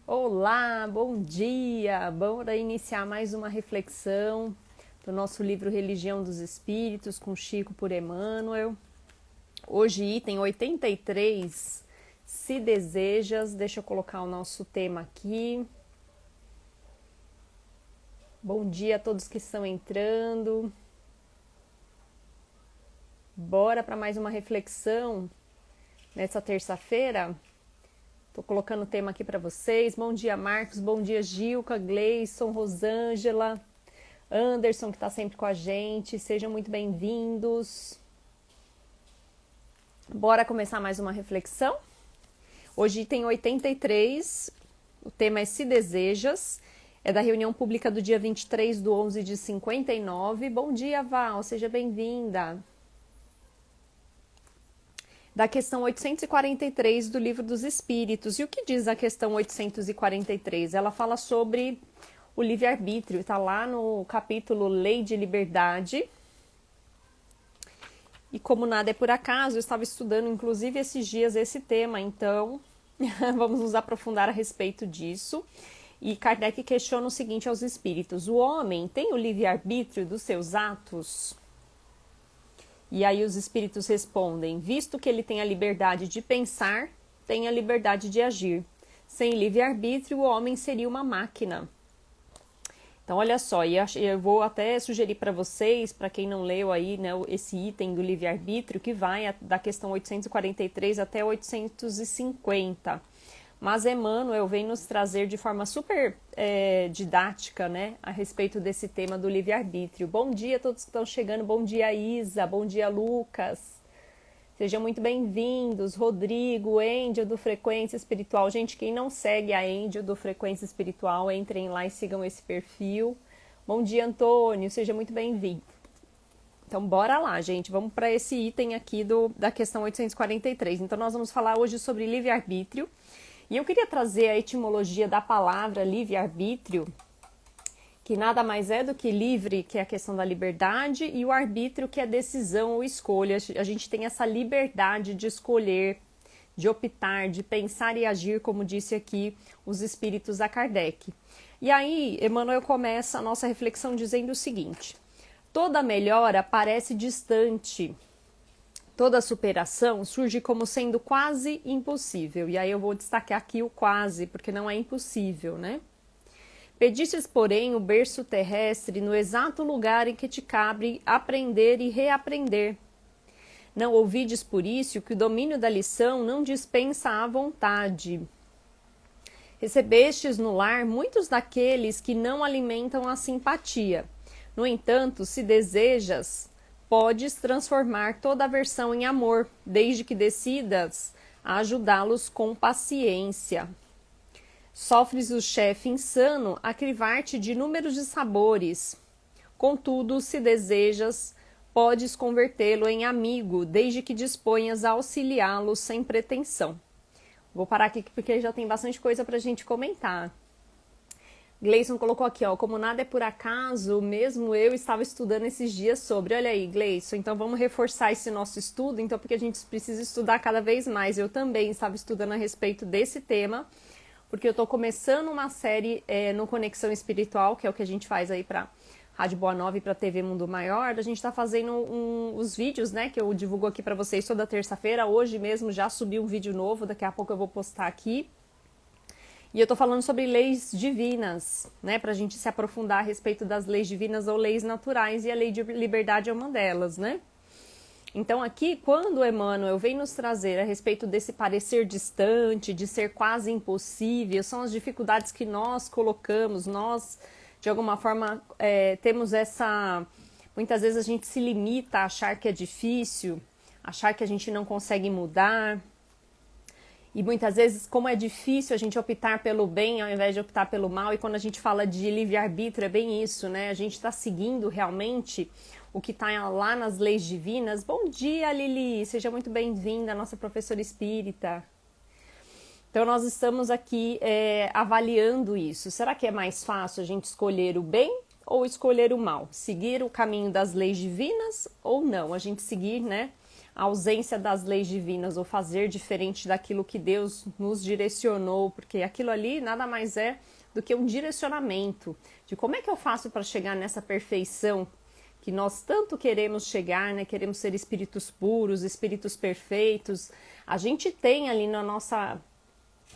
Olá, bom dia! Bora iniciar mais uma reflexão do nosso livro Religião dos Espíritos com Chico por Emmanuel. Hoje, item 83, Se Desejas. Deixa eu colocar o nosso tema aqui. Bom dia a todos que estão entrando. Bora para mais uma reflexão nessa terça-feira. Estou colocando o tema aqui para vocês. Bom dia, Marcos. Bom dia, Gilca, Gleison, Rosângela, Anderson, que está sempre com a gente. Sejam muito bem-vindos. Bora começar mais uma reflexão? Hoje tem 83, o tema é Se Desejas. É da reunião pública do dia 23/11 de 59. Bom dia, Val, seja bem-vinda. Da questão 843 do Livro dos Espíritos. E o que diz a questão 843? Ela fala sobre o livre-arbítrio, está lá no capítulo Lei de Liberdade. E como nada é por acaso, eu estava estudando inclusive esses dias esse tema, então vamos nos aprofundar a respeito disso. E Kardec questiona o seguinte aos espíritos: o homem tem o livre-arbítrio dos seus atos? E aí os espíritos respondem: visto que ele tem a liberdade de pensar, tem a liberdade de agir. Sem livre-arbítrio, o homem seria uma máquina. Então, olha só, eu vou até sugerir para vocês, para quem não leu aí, né, esse item do livre-arbítrio, que vai da questão 843 até 850. Mas Emmanuel vem nos trazer de forma super didática, né, a respeito desse tema do livre-arbítrio. Bom dia a todos que estão chegando, bom dia Isa, bom dia Lucas. Sejam muito bem-vindos, Rodrigo, Êndio do Frequência Espiritual. Gente, quem não segue a Êndio do Frequência Espiritual, entrem lá e sigam esse perfil. Bom dia, Antônio, seja muito bem-vindo. Então, bora lá, gente, vamos para esse item aqui da questão 843. Então, nós vamos falar hoje sobre livre-arbítrio. E eu queria trazer a etimologia da palavra livre-arbítrio, que nada mais é do que livre, que é a questão da liberdade, e o arbítrio, que é decisão ou escolha. A gente tem essa liberdade de escolher, de optar, de pensar e agir, como disse aqui os espíritos a Kardec. E aí, Emmanuel começa a nossa reflexão dizendo o seguinte: toda melhora parece distante, toda superação surge como sendo quase impossível. E aí eu vou destacar aqui o quase, porque não é impossível, né? Pedistes, porém, o berço terrestre no exato lugar em que te cabe aprender e reaprender. Não ouvides por isso que o domínio da lição não dispensa a vontade. Recebestes no lar muitos daqueles que não alimentam a simpatia. No entanto, se desejas, podes transformar toda aversão em amor, desde que decidas a ajudá-los com paciência. Sofres o chefe insano a crivar-te de inúmeros dissabores. Contudo, se desejas, podes convertê-lo em amigo, desde que disponhas a auxiliá-lo sem pretensão. Vou parar aqui porque já tem bastante coisa para a gente comentar. Gleison colocou aqui, ó, como nada é por acaso, mesmo eu estava estudando esses dias sobre. Olha aí, Gleison, então vamos reforçar esse nosso estudo, então, porque a gente precisa estudar cada vez mais. Eu também estava estudando a respeito desse tema, porque eu estou começando uma série no Conexão Espiritual, que é o que a gente faz aí para Rádio Boa Nova e para TV Mundo Maior. A gente está fazendo os vídeos, né, que eu divulgo aqui para vocês toda terça-feira. Hoje mesmo já subi um vídeo novo, daqui a pouco eu vou postar aqui. E eu estou falando sobre leis divinas, né, para a gente se aprofundar a respeito das leis divinas ou leis naturais, e a lei de liberdade é uma delas, né? Então aqui, quando Emmanuel vem nos trazer a respeito desse parecer distante, de ser quase impossível, são as dificuldades que nós colocamos, nós, de alguma forma, temos essa... Muitas vezes a gente se limita a achar que é difícil, achar que a gente não consegue mudar. E muitas vezes, como é difícil a gente optar pelo bem ao invés de optar pelo mal, e quando a gente fala de livre-arbítrio é bem isso, né? A gente está seguindo realmente o que está lá nas leis divinas. Bom dia, Lili! Seja muito bem-vinda, nossa professora espírita. Então, nós estamos aqui avaliando isso. Será que é mais fácil a gente escolher o bem ou escolher o mal? Seguir o caminho das leis divinas ou não? A gente seguir, né, a ausência das leis divinas ou fazer diferente daquilo que Deus nos direcionou, porque aquilo ali nada mais é do que um direcionamento de como é que eu faço para chegar nessa perfeição que nós tanto queremos chegar, né? Queremos ser espíritos puros, espíritos perfeitos. A gente tem ali na nossa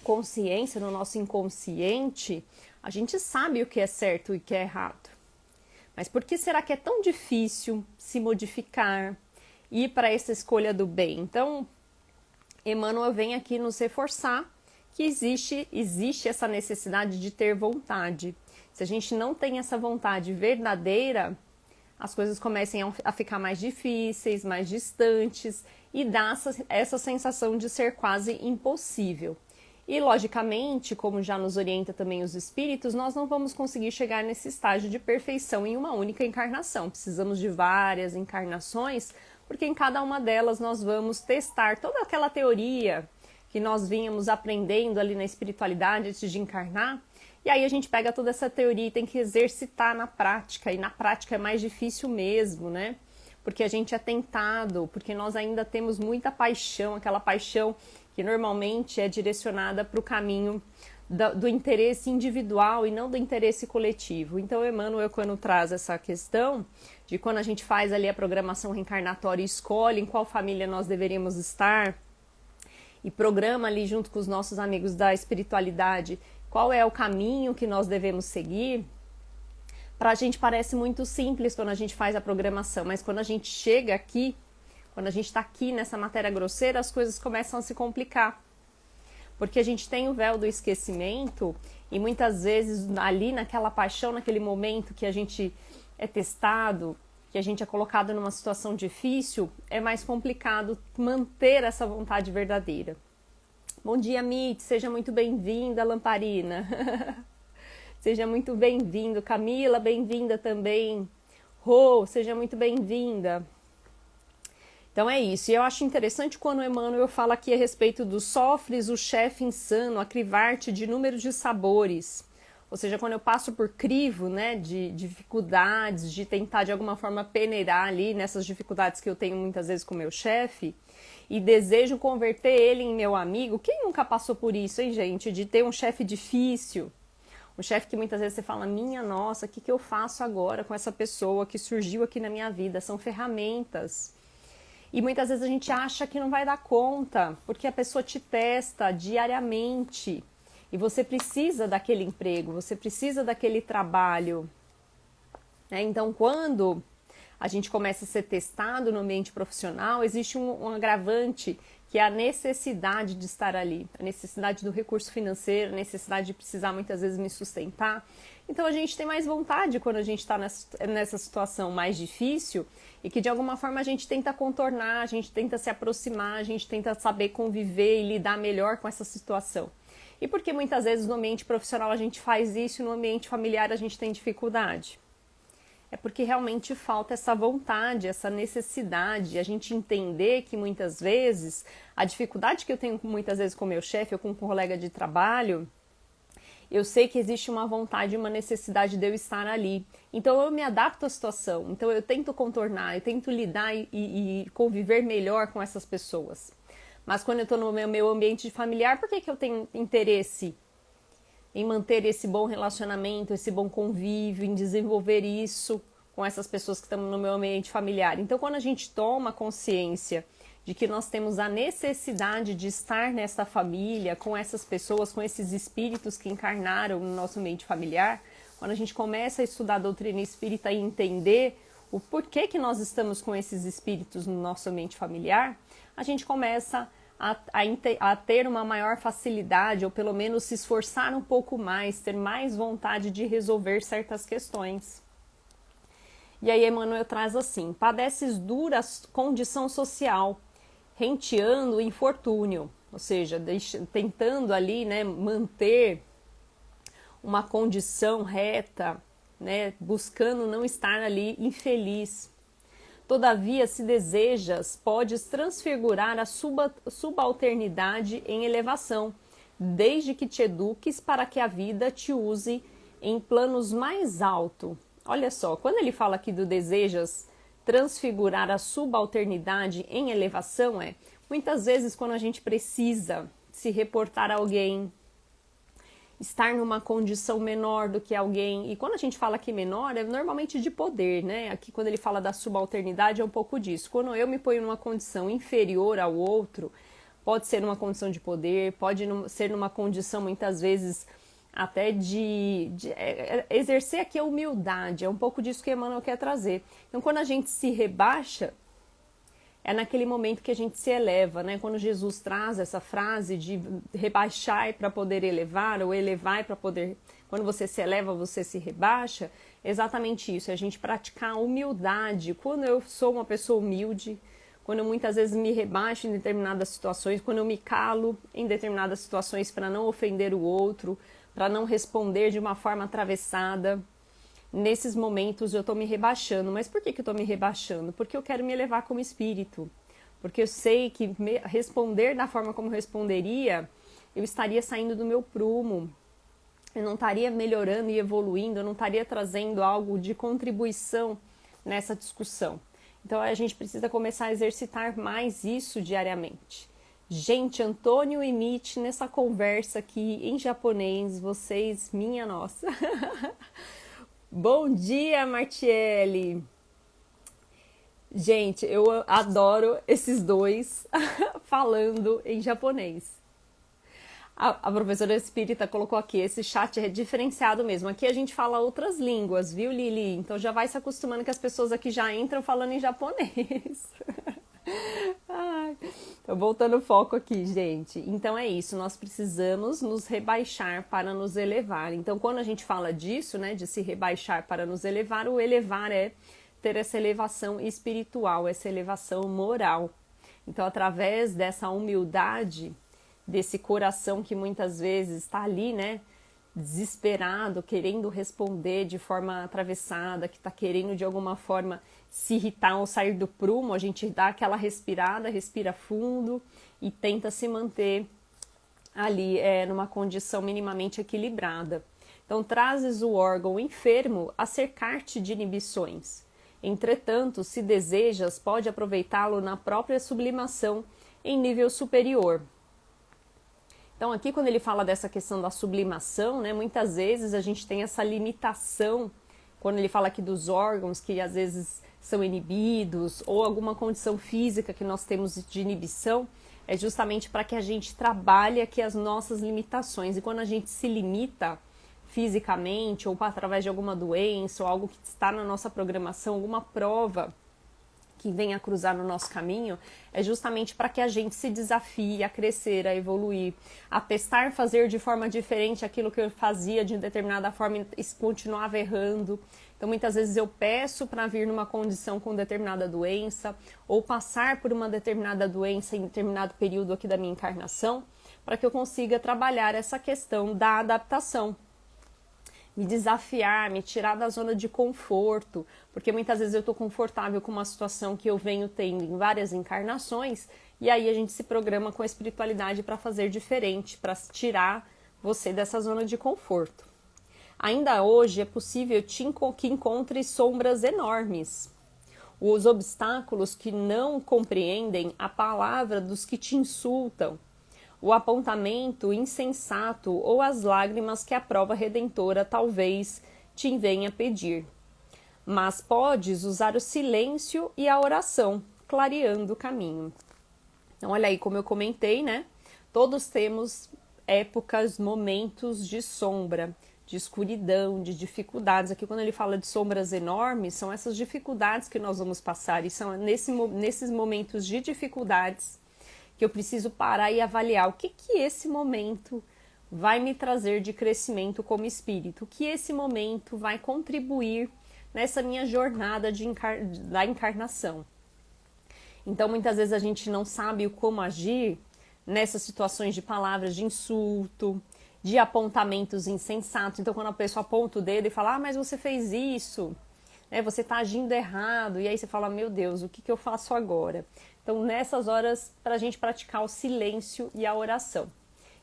consciência, no nosso inconsciente, a gente sabe o que é certo e o que é errado. Mas por que será que é tão difícil se modificar, ir para essa escolha do bem? Então, Emmanuel vem aqui nos reforçar que existe essa necessidade de ter vontade. Se a gente não tem essa vontade verdadeira, as coisas comecem a ficar mais difíceis, mais distantes e dá essa sensação de ser quase impossível. E, logicamente, como já nos orienta também os espíritos, nós não vamos conseguir chegar nesse estágio de perfeição em uma única encarnação. Precisamos de várias encarnações, porque em cada uma delas nós vamos testar toda aquela teoria que nós vínhamos aprendendo ali na espiritualidade antes de encarnar. E aí a gente pega toda essa teoria e tem que exercitar na prática, e na prática é mais difícil mesmo, né? Porque a gente é tentado, porque nós ainda temos muita paixão, aquela paixão que normalmente é direcionada para o caminho do interesse individual e não do interesse coletivo. Então, Emmanuel, quando traz essa questão de quando a gente faz ali a programação reencarnatória e escolhe em qual família nós deveríamos estar, e programa ali junto com os nossos amigos da espiritualidade qual é o caminho que nós devemos seguir, para a gente parece muito simples quando a gente faz a programação, mas quando a gente chega aqui, quando a gente está aqui nessa matéria grosseira, as coisas começam a se complicar. Porque a gente tem o véu do esquecimento e muitas vezes ali naquela paixão, naquele momento que a gente é testado, que a gente é colocado numa situação difícil, é mais complicado manter essa vontade verdadeira. Bom dia, Mitch, seja muito bem-vinda, Lamparina. Seja muito bem-vindo. Camila, bem-vinda também. Rô, seja muito bem-vinda. Então é isso. E eu acho interessante quando o Emmanuel fala aqui a respeito do sofres o chefe insano, a crivar-te de número de sabores. Ou seja, quando eu passo por crivo, né, de dificuldades, de tentar de alguma forma peneirar ali nessas dificuldades que eu tenho muitas vezes com o meu chefe, e desejo converter ele em meu amigo. Quem nunca passou por isso, hein, gente? De ter um chefe difícil, um chefe que muitas vezes você fala, minha nossa, o que eu faço agora com essa pessoa que surgiu aqui na minha vida? São ferramentas. E muitas vezes a gente acha que não vai dar conta, porque a pessoa te testa diariamente. E você precisa daquele emprego, você precisa daquele trabalho. Então, quando a gente começa a ser testado no ambiente profissional, existe um agravante, que é a necessidade de estar ali, a necessidade do recurso financeiro, a necessidade de precisar muitas vezes me sustentar. Então a gente tem mais vontade quando a gente está nessa situação mais difícil e que de alguma forma a gente tenta contornar, a gente tenta se aproximar, a gente tenta saber conviver e lidar melhor com essa situação. E porque muitas vezes no ambiente profissional a gente faz isso e no ambiente familiar a gente tem dificuldade? É porque realmente falta essa vontade, essa necessidade, a gente entender que muitas vezes a dificuldade que eu tenho muitas vezes com o meu chefe ou com um colega de trabalho, eu sei que existe uma vontade, uma necessidade de eu estar ali. Então eu me adapto à situação, então eu tento contornar, eu tento lidar e conviver melhor com essas pessoas. Mas quando eu estou no meu ambiente familiar, por que eu tenho interesse em manter esse bom relacionamento, esse bom convívio, em desenvolver isso com essas pessoas que estão no meu ambiente familiar? Então, quando a gente toma consciência de que nós temos a necessidade de estar nessa família, com essas pessoas, com esses espíritos que encarnaram no nosso ambiente familiar, quando a gente começa a estudar a doutrina espírita e entender o porquê que nós estamos com esses espíritos no nosso ambiente familiar, a gente começa a ter uma maior facilidade, ou pelo menos se esforçar um pouco mais, ter mais vontade de resolver certas questões. E aí Emmanuel traz assim: padeces dura condição social, renteando o infortúnio, ou seja, tentando ali, né, manter uma condição reta, né, buscando não estar ali infeliz. Todavia, se desejas, podes transfigurar a subalternidade em elevação, desde que te eduques para que a vida te use em planos mais altos. Olha só, quando ele fala aqui do desejas transfigurar a subalternidade em elevação é, muitas vezes quando a gente precisa se reportar a alguém, estar numa condição menor do que alguém, e quando a gente fala aqui menor, é normalmente de poder, né? Aqui quando ele fala da subalternidade é um pouco disso. Quando eu me ponho numa condição inferior ao outro, pode ser numa condição de poder, pode ser numa condição muitas vezes até de exercer aqui a humildade, é um pouco disso que Emmanuel quer trazer. Então quando a gente se rebaixa, é naquele momento que a gente se eleva, né? Quando Jesus traz essa frase de rebaixar para poder elevar, ou elevar para poder... Quando você se eleva, você se rebaixa. É exatamente isso, é a gente praticar a humildade. Quando eu sou uma pessoa humilde, quando eu muitas vezes me rebaixo em determinadas situações, quando eu me calo em determinadas situações para não ofender o outro, para não responder de uma forma atravessada, nesses momentos eu estou me rebaixando. Mas por que eu estou me rebaixando? Porque eu quero me elevar como espírito. Porque eu sei que responder da forma como eu responderia, eu estaria saindo do meu prumo. Eu não estaria melhorando e evoluindo, eu não estaria trazendo algo de contribuição nessa discussão. Então a gente precisa começar a exercitar mais isso diariamente. Gente, Antônio e Mitch, nessa conversa aqui em japonês, vocês, minha nossa... Bom dia, Martiele! Gente, eu adoro esses dois falando em japonês. A professora espírita colocou aqui, esse chat é diferenciado mesmo. Aqui a gente fala outras línguas, viu, Lili? Então já vai se acostumando que as pessoas aqui já entram falando em japonês. Ai, tô voltando o foco aqui, gente. Então é isso, nós precisamos nos rebaixar para nos elevar. Então quando a gente fala disso, né, de se rebaixar para nos elevar, o elevar é ter essa elevação espiritual, essa elevação moral. Então através dessa humildade, desse coração que muitas vezes está ali, né, desesperado, querendo responder de forma atravessada, que está querendo de alguma forma se irritar ou sair do prumo, a gente dá aquela respirada, respira fundo e tenta se manter ali numa condição minimamente equilibrada. Então trazes o órgão enfermo a cercar-te de inibições. Entretanto, se desejas, pode aproveitá-lo na própria sublimação em nível superior. Então aqui quando ele fala dessa questão da sublimação, né, muitas vezes a gente tem essa limitação, quando ele fala aqui dos órgãos que às vezes são inibidos, ou alguma condição física que nós temos de inibição, é justamente para que a gente trabalhe aqui as nossas limitações. E quando a gente se limita fisicamente, ou através de alguma doença, ou algo que está na nossa programação, alguma prova que venha a cruzar no nosso caminho, é justamente para que a gente se desafie a crescer, a evoluir, a testar fazer de forma diferente aquilo que eu fazia de determinada forma e continuava errando. Então muitas vezes eu peço para vir numa condição com determinada doença, ou passar por uma determinada doença em determinado período aqui da minha encarnação, para que eu consiga trabalhar essa questão da adaptação. Me desafiar, me tirar da zona de conforto, porque muitas vezes eu estou confortável com uma situação que eu venho tendo em várias encarnações, e aí a gente se programa com a espiritualidade para fazer diferente, para tirar você dessa zona de conforto. Ainda hoje é possível que encontre sombras enormes, os obstáculos que não compreendem a palavra dos que te insultam, o apontamento insensato ou as lágrimas que a prova redentora talvez te venha pedir. Mas podes usar o silêncio e a oração, clareando o caminho. Então, olha aí, como eu comentei, né? Todos temos épocas, momentos de sombra, de escuridão, de dificuldades. Aqui, quando ele fala de sombras enormes, são essas dificuldades que nós vamos passar. E são nesses momentos de dificuldades que eu preciso parar e avaliar o que esse momento vai me trazer de crescimento como espírito, o que esse momento vai contribuir nessa minha jornada da encarnação. Então, muitas vezes a gente não sabe como agir nessas situações de palavras de insulto, de apontamentos insensatos. Então, quando a pessoa aponta o dedo e fala, mas você fez isso, né, você está agindo errado, e aí você fala, meu Deus, o que eu faço agora? Então, nessas horas, para a gente praticar o silêncio e a oração.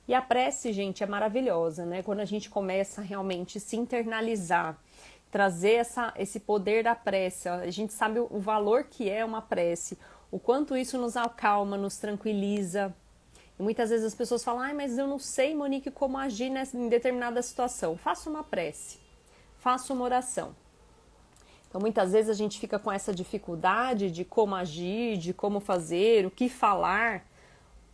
E a prece, gente, é maravilhosa, né? Quando a gente começa realmente a se internalizar, trazer esse poder da prece. A gente sabe o valor que é uma prece, o quanto isso nos acalma, nos tranquiliza. E muitas vezes as pessoas falam, ai, mas eu não sei, Monique, como agir em determinada situação. Faça uma prece, faça uma oração. Então, muitas vezes a gente fica com essa dificuldade de como agir, de como fazer, o que falar.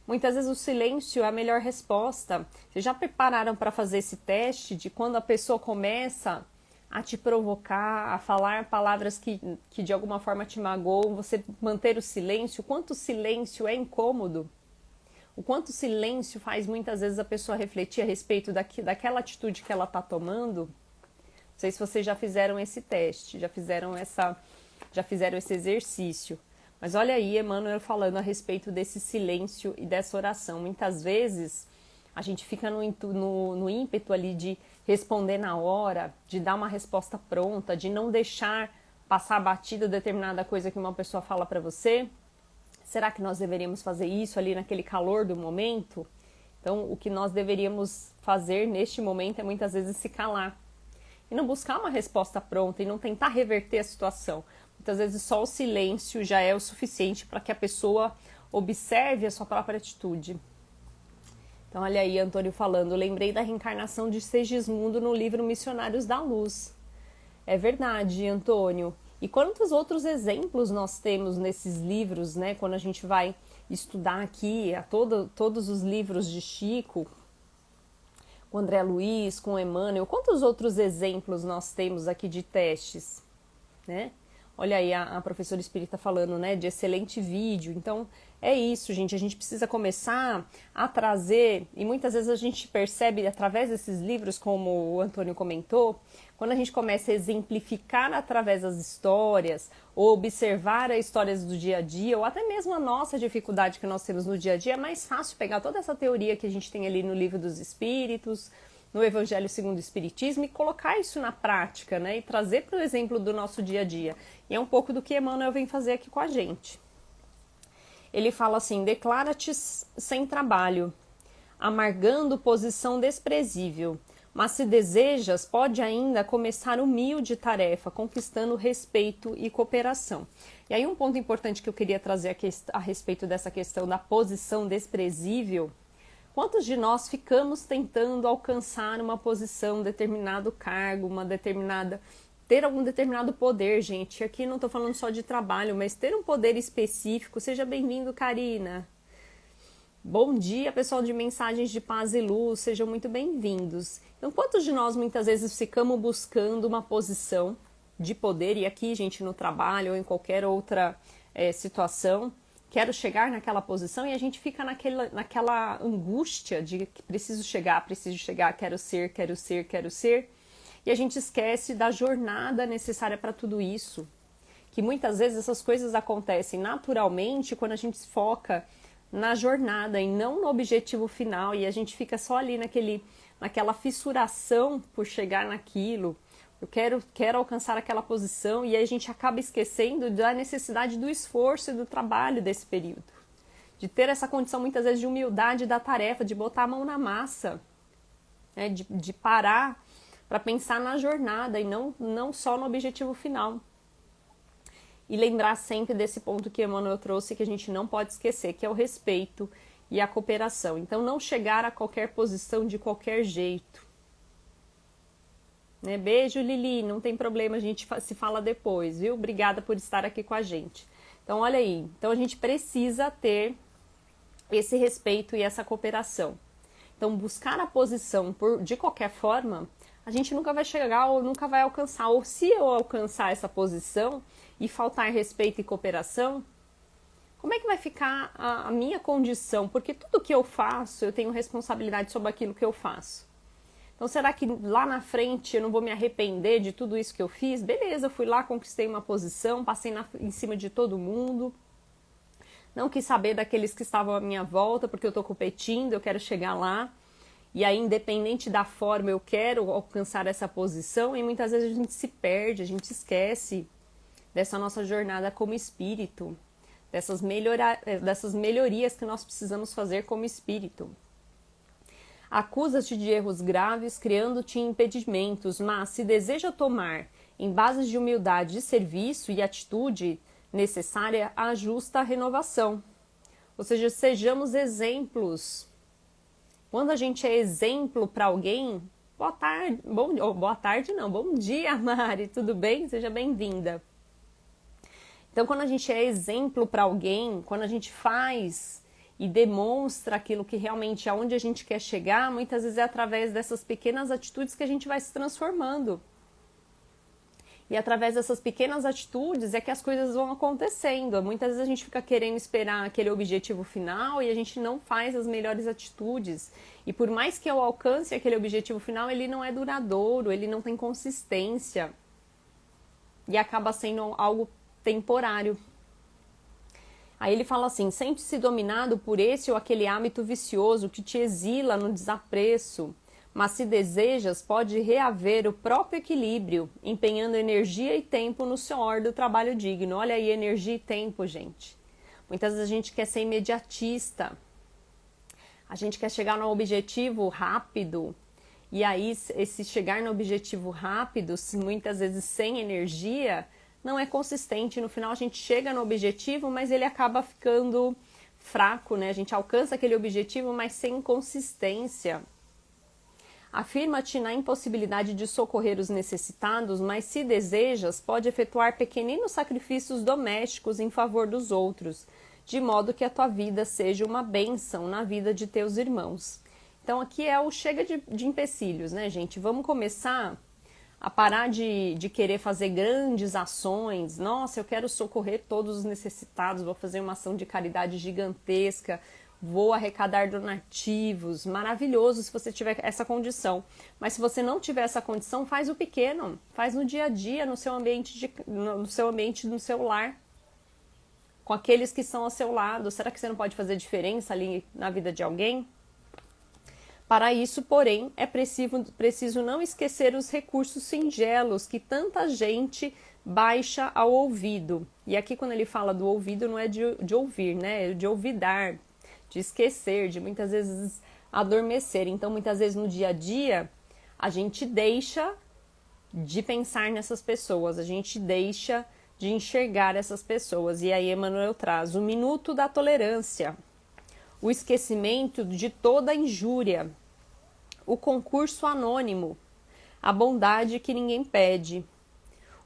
Muitas vezes o silêncio é a melhor resposta. Vocês já prepararam para fazer esse teste de quando a pessoa começa a te provocar, a falar palavras que de alguma forma te magoam, você manter o silêncio? O quanto o silêncio é incômodo? O quanto o silêncio faz muitas vezes a pessoa refletir a respeito daquela atitude que ela está tomando? Não sei se vocês já fizeram esse teste, já fizeram esse exercício. Mas olha aí, Emmanuel falando a respeito desse silêncio e dessa oração. Muitas vezes a gente fica no ímpeto ali de responder na hora, de dar uma resposta pronta, de não deixar passar batida determinada coisa que uma pessoa fala para você. Será que nós deveríamos fazer isso ali naquele calor do momento? Então, o que nós deveríamos fazer neste momento é muitas vezes se calar e não buscar uma resposta pronta e não tentar reverter a situação. Muitas vezes só o silêncio já é o suficiente para que a pessoa observe a sua própria atitude. Então, olha aí, Antônio falando, lembrei da reencarnação de Segismundo no livro Missionários da Luz. É verdade, Antônio. E quantos outros exemplos nós temos nesses livros, né? Quando a gente vai estudar aqui todos os livros de Chico, com André Luiz, com Emmanuel, quantos outros exemplos nós temos aqui de testes, né? Olha aí a professora espírita falando, né, de excelente vídeo. Então, é isso, gente. A gente precisa começar a trazer, e muitas vezes a gente percebe através desses livros, como o Antônio comentou, quando a gente começa a exemplificar através das histórias, ou observar as histórias do dia a dia, ou até mesmo a nossa dificuldade que nós temos no dia a dia, é mais fácil pegar toda essa teoria que a gente tem ali no Livro dos Espíritos, no Evangelho segundo o Espiritismo, e colocar isso na prática, né? E trazer para o exemplo do nosso dia a dia. E é um pouco do que Emmanuel vem fazer aqui com a gente. Ele fala assim, declara-te sem trabalho, amargando posição desprezível, mas se desejas, pode ainda começar humilde tarefa, conquistando respeito e cooperação. E aí um ponto importante que eu queria trazer aqui a respeito dessa questão da posição desprezível. Quantos de nós ficamos tentando alcançar uma posição, determinado cargo, ter algum determinado poder, gente? Aqui não estou falando só de trabalho, mas ter um poder específico. Seja bem-vindo, Karina. Bom dia, pessoal de Mensagens de Paz e Luz, sejam muito bem-vindos. Então, quantos de nós muitas vezes ficamos buscando uma posição de poder, e aqui, gente, no trabalho ou em qualquer outra situação, quero chegar naquela posição, e a gente fica naquela angústia de que preciso chegar, quero ser, e a gente esquece da jornada necessária para tudo isso, que muitas vezes essas coisas acontecem naturalmente quando a gente se foca na jornada e não no objetivo final, e a gente fica só ali naquela fissuração por chegar naquilo. Eu quero alcançar aquela posição, e aí a gente acaba esquecendo da necessidade do esforço e do trabalho desse período. De ter essa condição, muitas vezes, de humildade da tarefa, de botar a mão na massa, né? De parar para pensar na jornada e não só no objetivo final. E lembrar sempre desse ponto que Emmanuel trouxe, que a gente não pode esquecer, que é o respeito e a cooperação. Então, não chegar a qualquer posição de qualquer jeito. Né? Beijo, Lili, não tem problema, a gente se fala depois, viu? Obrigada por estar aqui com a gente. Então, olha aí, então a gente precisa ter esse respeito e essa cooperação. Então, buscar a posição de qualquer forma, a gente nunca vai chegar ou nunca vai alcançar. Ou se eu alcançar essa posição e faltar respeito e cooperação, como é que vai ficar a minha condição? Porque tudo que eu faço, eu tenho responsabilidade sobre aquilo que eu faço. Então, será que lá na frente eu não vou me arrepender de tudo isso que eu fiz? Beleza, eu fui lá, conquistei uma posição, passei em cima de todo mundo. Não quis saber daqueles que estavam à minha volta, porque eu estou competindo, eu quero chegar lá. E aí, independente da forma, eu quero alcançar essa posição. E muitas vezes a gente se perde, a gente esquece dessa nossa jornada como espírito, dessas melhorias que nós precisamos fazer como espírito. Acusas-te de erros graves, criando-te impedimentos, mas se deseja tomar em bases de humildade, de serviço e atitude necessária à justa renovação. Ou seja, sejamos exemplos. Quando a gente é exemplo para alguém, boa tarde, bom dia, Mari, tudo bem? Seja bem-vinda. Então, quando a gente é exemplo para alguém, quando a gente faz e demonstra aquilo que realmente aonde a gente quer chegar, muitas vezes é através dessas pequenas atitudes que a gente vai se transformando. E através dessas pequenas atitudes é que as coisas vão acontecendo. Muitas vezes a gente fica querendo esperar aquele objetivo final e a gente não faz as melhores atitudes. E por mais que eu alcance aquele objetivo final, ele não é duradouro, ele não tem consistência. E acaba sendo algo temporário. Aí ele fala assim: sente-se dominado por esse ou aquele hábito vicioso que te exila no desapreço, mas se desejas, pode reaver o próprio equilíbrio, empenhando energia e tempo no suor do trabalho digno. Olha aí, energia e tempo, gente. Muitas vezes a gente quer ser imediatista, a gente quer chegar no objetivo rápido, e aí esse chegar no objetivo rápido, muitas vezes sem energia, não é consistente. No final a gente chega no objetivo, mas ele acaba ficando fraco, né? A gente alcança aquele objetivo, mas sem consistência. Afirma-te na impossibilidade de socorrer os necessitados, mas se desejas, pode efetuar pequeninos sacrifícios domésticos em favor dos outros, de modo que a tua vida seja uma bênção na vida de teus irmãos. Então aqui é o chega de empecilhos, né, gente? Vamos começar a parar de querer fazer grandes ações. Nossa, eu quero socorrer todos os necessitados, vou fazer uma ação de caridade gigantesca, vou arrecadar donativos. Maravilhoso se você tiver essa condição. Mas se você não tiver essa condição, faz o pequeno, faz no dia a dia, no seu ambiente, no seu lar, com aqueles que são ao seu lado. Será que você não pode fazer diferença ali na vida de alguém? Para isso, porém, é preciso não esquecer os recursos singelos que tanta gente baixa ao ouvido. E aqui, quando ele fala do ouvido, não é de ouvir, né? É de olvidar, de esquecer, de muitas vezes adormecer. Então, muitas vezes no dia a dia, a gente deixa de pensar nessas pessoas, a gente deixa de enxergar essas pessoas. E aí, Emmanuel traz o minuto da tolerância, o esquecimento de toda injúria, o concurso anônimo, a bondade que ninguém pede,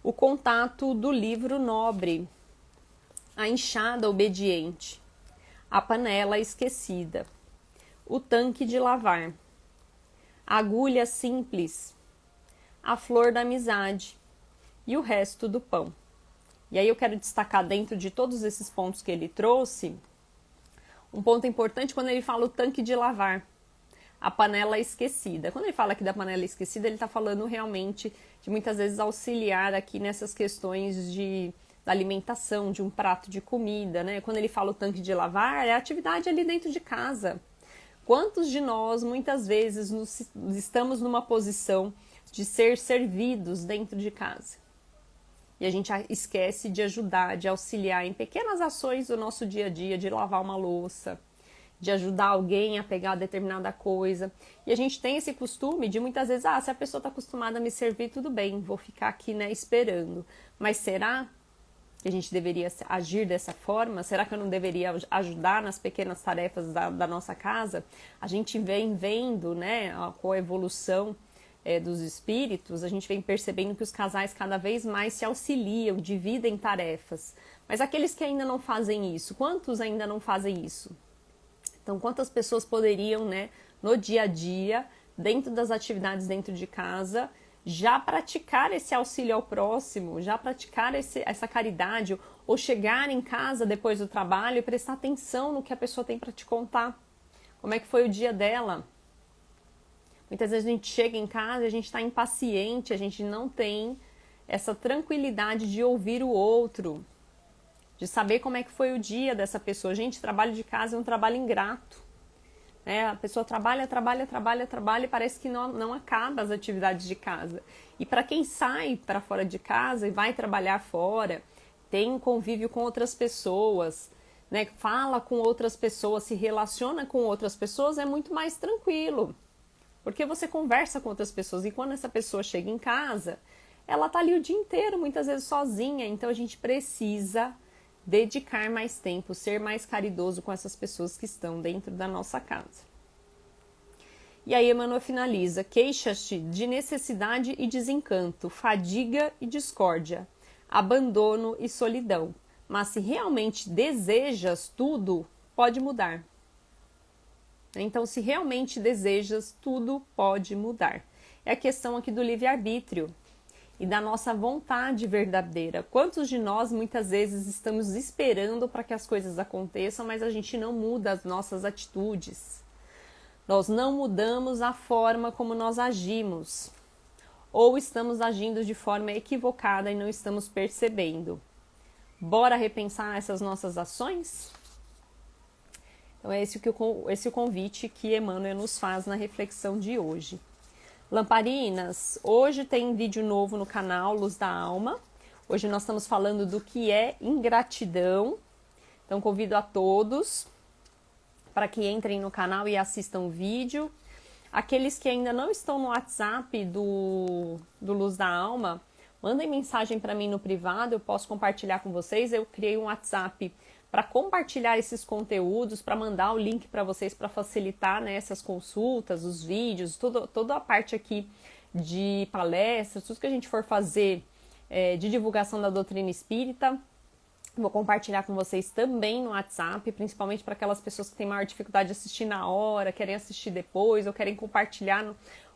o contato do livro nobre, a enxada obediente, a panela esquecida, o tanque de lavar, a agulha simples, a flor da amizade e o resto do pão. E aí eu quero destacar, dentro de todos esses pontos que ele trouxe, um ponto importante quando ele fala o tanque de lavar, a panela esquecida. Quando ele fala aqui da panela esquecida, ele está falando realmente de muitas vezes auxiliar aqui nessas questões da alimentação, de um prato de comida, né? Quando ele fala o tanque de lavar, é a atividade ali dentro de casa. Quantos de nós, muitas vezes, estamos numa posição de ser servidos dentro de casa? E a gente esquece de ajudar, de auxiliar em pequenas ações do nosso dia a dia, de lavar uma louça, de ajudar alguém a pegar determinada coisa. E a gente tem esse costume de muitas vezes, se a pessoa está acostumada a me servir, tudo bem, vou ficar aqui, né, esperando. Mas será que a gente deveria agir dessa forma? Será que eu não deveria ajudar nas pequenas tarefas da nossa casa? A gente vem vendo, né, com a evolução dos espíritos, a gente vem percebendo que os casais cada vez mais se auxiliam, dividem tarefas. Mas aqueles que ainda não fazem isso, quantos ainda não fazem isso? Então, quantas pessoas poderiam, né, no dia a dia, dentro das atividades dentro de casa, já praticar esse auxílio ao próximo, já praticar essa caridade, ou chegar em casa depois do trabalho e prestar atenção no que a pessoa tem para te contar. Como é que foi o dia dela? Muitas vezes a gente chega em casa e a gente está impaciente, a gente não tem essa tranquilidade de ouvir o outro, de saber como é que foi o dia dessa pessoa. Gente, trabalho de casa é um trabalho ingrato. A pessoa trabalha e parece que não acaba as atividades de casa. E para quem sai para fora de casa e vai trabalhar fora, tem um convívio com outras pessoas, né, fala com outras pessoas, se relaciona com outras pessoas, é muito mais tranquilo. Porque você conversa com outras pessoas e quando essa pessoa chega em casa, ela tá ali o dia inteiro, muitas vezes sozinha, então a gente precisa dedicar mais tempo, ser mais caridoso com essas pessoas que estão dentro da nossa casa. E aí Emmanuel finaliza: queixas-te de necessidade e desencanto, fadiga e discórdia, abandono e solidão. Mas se realmente desejas tudo, pode mudar. Então, se realmente desejas, tudo pode mudar. É a questão aqui do livre-arbítrio e da nossa vontade verdadeira. Quantos de nós muitas vezes estamos esperando para que as coisas aconteçam, mas a gente não muda as nossas atitudes. Nós não mudamos a forma como nós agimos. Ou estamos agindo de forma equivocada e não estamos percebendo. Bora repensar essas nossas ações? Então é esse o convite que Emmanuel nos faz na reflexão de hoje. Lamparinas, hoje tem vídeo novo no canal Luz da Alma. Hoje nós estamos falando do que é ingratidão. Então convido a todos para que entrem no canal e assistam o vídeo. Aqueles que ainda não estão no WhatsApp do Luz da Alma, mandem mensagem para mim no privado, eu posso compartilhar com vocês. Eu criei um WhatsApp para compartilhar esses conteúdos, para mandar o link para vocês para facilitar, né, essas consultas, os vídeos, toda a parte aqui de palestras, tudo que a gente for fazer de divulgação da doutrina espírita. Vou compartilhar com vocês também no WhatsApp, principalmente para aquelas pessoas que têm maior dificuldade de assistir na hora, querem assistir depois ou querem compartilhar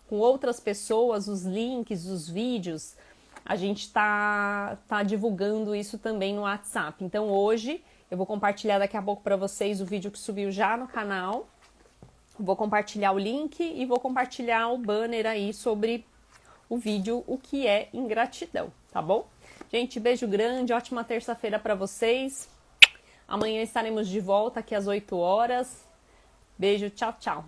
com outras pessoas os links, os vídeos. A gente está divulgando isso também no WhatsApp. Então hoje eu vou compartilhar daqui a pouco para vocês o vídeo que subiu já no canal. Vou compartilhar o link e vou compartilhar o banner aí sobre o vídeo O que é ingratidão, tá bom? Gente, beijo grande, ótima terça-feira para vocês. Amanhã estaremos de volta aqui às 8 horas. Beijo, tchau, tchau.